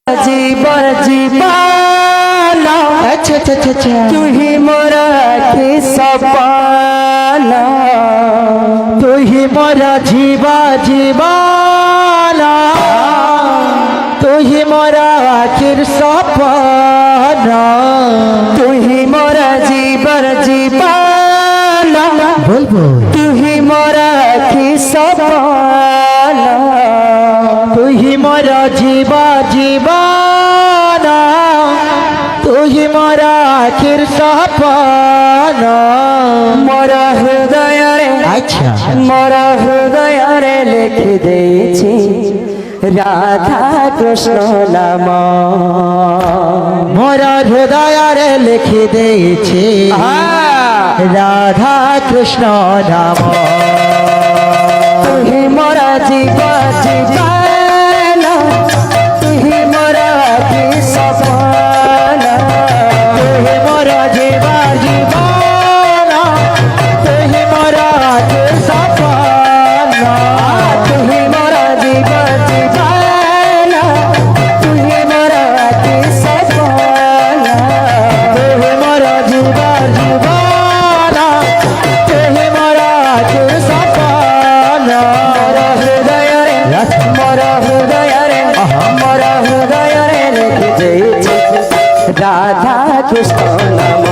जीवन जीवाना अच्छा अच्छा अच्छा अच्छा तू ही मोरा की सपना तू ही मोरा जीवा जीवाना तू ही मोरा आखिर सपना तू ही मोरा जीवन जीवाना बोल बोल तू ही मोरा की सपना तू ही मोरा जीवा जीवाना तू ही मोरा आखिर सपना मोरा हृदय रे अच्छा मोरा हृदय रे लिख देछि राधा कृष्ण नाम मोरा हृदय रे लिख देछि राधा कृष्ण नाम तू ही मोरा जीवा जीवाना तू ही मोरा की सपना तू ही मोरा जीवा जीवाना तू ही मोरा आखिर सपना तू ही मोरा जीवा जीवाना तू ही मोरा की सपना तू ही मोरा जीवा जीवाना तू ही मोरा आखिर सपना मोरा हृदय रे मोरा हृदय रे मोरा हृदय रे लिख देछि राधा कृष्ण नाम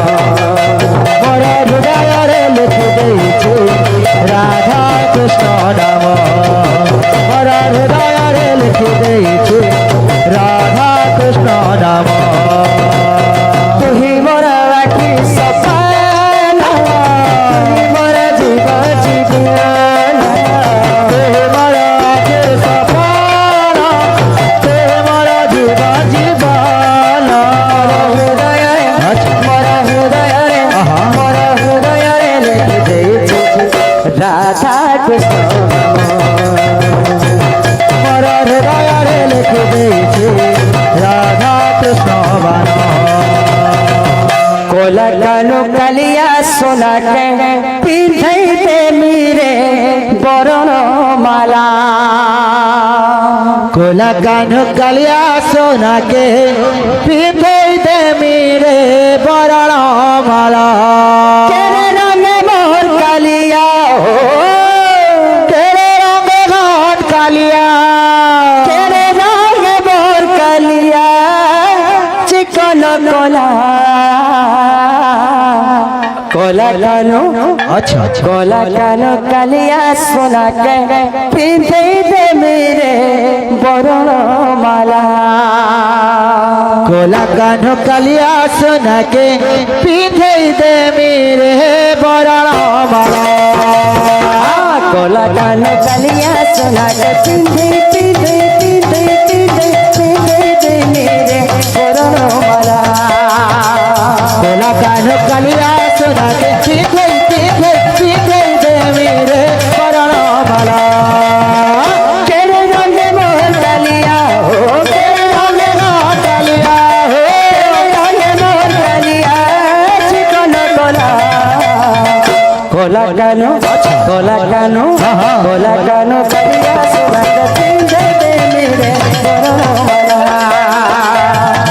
मोरा हृदय रे लिख देछि राधा कृष्ण नाम मोरा हृदय रे लिख देछि राधा कृष्ण नाम तू ही मोरा की सपना तू ही मोरा जीवा जीवाना तू ही मोरा आखिर सपना तू ही मोरा जीवा जीवाना हृदय रे मोरा हृदय रे मोरा हृदय रे लिख देछि राधा कृष्ण नाम मोरा हृदय रे लिख देछि राधा कृष्ण नाम कोला कानो कालिया सोना के पिंधैते मेरे बरण माला कोला कान कालिया सोना के पिंधे दे मेरे बरण माला तेरे रंग मोर कालिया हो तेरे रंग घाट कालिया तेरे रंग मोर कालिया चिकन कोला कोला कानो अच्छा अच्छा कोला कानो कालिया सोना के पिंधैते मेरे बरण माला कोला कान कालिया सोना के पिंधे दे मेरे बरण माला कोला कानो कालिया सोना के पिंधे पिंधे पिंधे पिंधे पिंधे दे मेरे बरण माला कोला कान कालिया सोना के पिंधे पिंधे पिंधे दे मेरे बरण माला तेरे रंग मोर कालिया हो तेरे रंग मोर कालिया हो तेरे रंग मोर कालिया चिकन कोला कोला कानो कोला कानो कोला कानो कालिया सोना के पिंधे दे मेरे बरण माला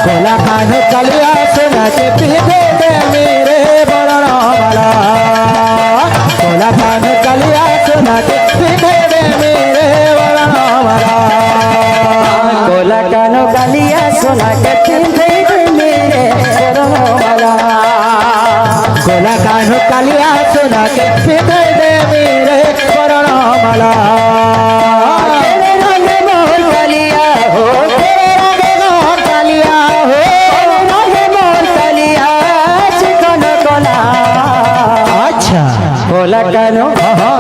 कोला कान कालिया सोना के पिंधे दे मेरे बरण माला कोला कान कालिया सोना के पिंधे दे मेरे बरण माला कोला कानो कालिया सोना के पिंधे दे मेरे बरण माला कोला कान कालिया सोना के पिंधे दे मेरे बरण माला तेरे रंग मोर कालिया हो तेरे रंग मोर कालिया हो तेरे रंग मोर कालिया चिकन कोला अच्छा कोला कानो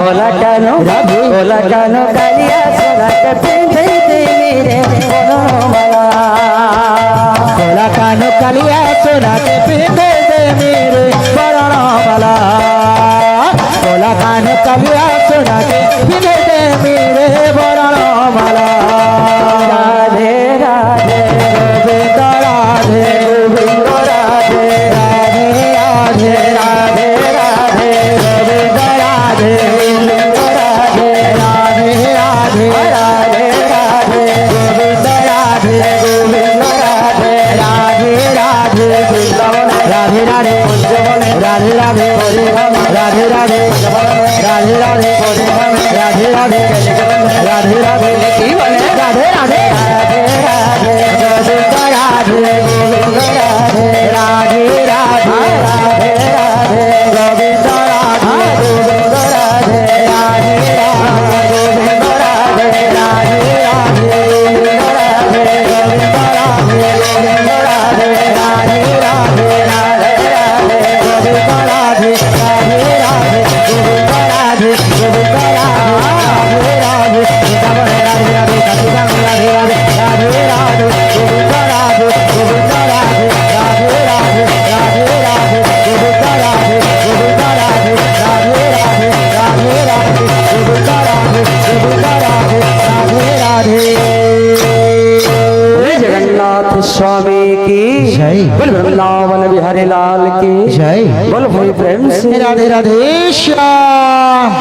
कोला कानो कालिया सोना के पिंधे दे मेरे बरण माला कोला कान कालिया सोना के पिंधे दे मेरे बरण माला कोला कान कालिया सोना के पिंधे दे मेरे बरण माला राधे राधे गोविंद राधे गोविंद राधे राधे राधे राधे राधे गोविंद राधे गोविंद राधे राधे राधे राधे राधे गोविंद राधे गोविंद রাধে রাধে রাধে রাধে রাধে রাধে রাধে রাধে রাধে কি বলে রাধে রাধে রাধে রাধে গোবিন্দ রাধে গোবিন্দ রাধে রাধে রাধে রাধে রাধে গোবিন্দ রাধে গোবিন্দ রাধে রাধে রাধে গোবিন্দ রাধে রাধে রাধে গোবিন্দ রাধে গোবিন্দ রাধে গোবিন্দ রাধে রাধে রাধে রাধে রাধে গোবিন্দ রাধে রাধে রাধে গোবিন্দ রাধে গোবিন্দ রাধে রাধে রাধে রাধে রাধে রাধে রাধে রাধে রাধে গোবিন্দ রাধে গোবিন্দ রাধে রাধে রাধে রাধে রাধে গোবিন্দ রাধে গোবিন্দ রাধে রাধে রাধে রাধে রাধে গোবিন্দ রাধে গোবিন্দ রাধে রাধে রাধে बोले जगन्नाथ स्वामी की जय। बोल वृंदावन बिहारी लाल की जय। बोल भाई प्रेम से राधे राधे श्याम